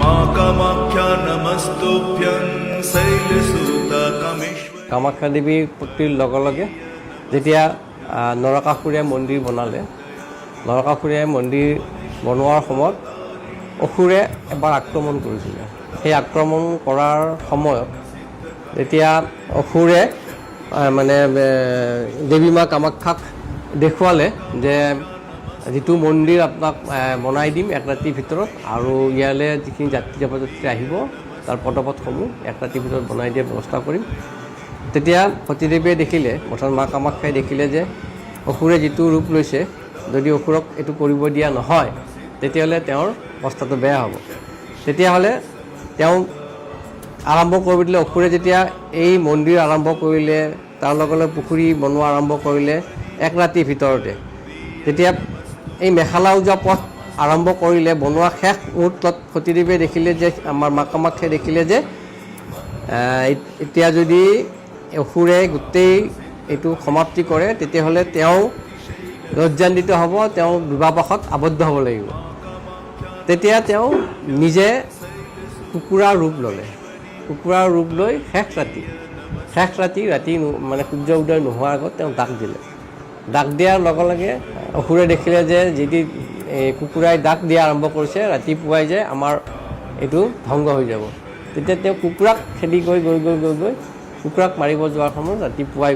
কামাখ্যা নমস্তুভ্যং শৈলসুতা কামেশ্বৰী। কামাখ্যা দেৱীৰ প্ৰতিৰ লগে লগে যেতিয়া নৰকাসুৰে মন্দিৰ বনালে, নৰকাসুৰে মন্দিৰ বনোৱাৰ সময়ত অসুৰে এবাৰ আক্ৰমণ কৰিছিলে। সেই আক্ৰমণ কৰাৰ সময়ত যেতিয়া অসুৰে মানে দেৱী মা কামাখ্যাক দেখুৱালে যে যিটো মন্দিৰ আপোনাক বনাই দিম এক ৰাতিৰ ভিতৰত, আৰু ইয়ালৈ যিখিনি যাত্ৰী জনযাত্ৰী আহিব তাৰ পদপথসমূহ এক ৰাতিৰ ভিতৰত বনাই দিয়াৰ ব্যৱস্থা কৰিম। তেতিয়া সতীদেৱীয়ে দেখিলে, অৰ্থাৎ মা কামাখ্যাই দেখিলে যে অসুৰে যিটো ৰূপ লৈছে, যদি অসুৰক এইটো কৰিব দিয়া নহয় তেতিয়াহ'লে তেওঁৰ অৱস্থাটো বেয়া হ'ব। তেতিয়াহ'লে তেওঁ আৰম্ভ কৰিব দিলে। অসুৰে যেতিয়া এই মন্দিৰ আৰম্ভ কৰিলে, তাৰ লগে লগে পুখুৰী বনোৱা আৰম্ভ কৰিলে এক ৰাতিৰ ভিতৰতে, তেতিয়া এই মেখেলা উজোৱা পথ আৰম্ভ কৰিলে। বনোৱা শেষ মুহূৰ্তত সতীদেৱীয়ে দেখিলে যে, আমাৰ মা কামাখ্যাই দেখিলে যে এতিয়া যদি অসুৰে গোটেই এইটো সমাপ্তি কৰে তেতিয়াহ'লে তেওঁ লজ্জান্বিত হ'ব, তেওঁ বিবাহপাশত আবদ্ধ হ'ব লাগিব। তেতিয়া তেওঁ নিজে কুকুৰাৰ ৰূপ ল'লে। কুকুৰাৰ ৰূপ লৈ শেষ ৰাতি মানে সূৰ্য উদয় নোহোৱাৰ আগত তেওঁ ডাক দিলে। ডাক দিয়াৰ লগে লগে অসুৰে দেখিলে যে যদি কুকুৰাই ডাক দিয়া আৰম্ভ কৰিছে, ৰাতিপুৱাই যে আমাৰ এইটো ভংগ হৈ যাব। তেতিয়া তেওঁ কুকুৰাক খেদি গৈ কুকুৰাক মাৰিব যোৱাৰ সময়ত ৰাতিপুৱাই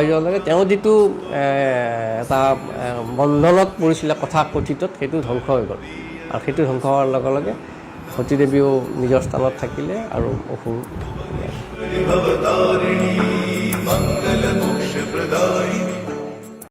যোৱাৰ লগে তেওঁ যিটো এটা বন্ধনত পৰিছিলে কথা কথিতত, সেইটো ধ্বংস হৈ গ'ল। আৰু সেইটো ধ্বংস হোৱাৰ লগে লগে সতীদেৱীও নিজৰ স্থানত থাকিলে আৰু অসুৰ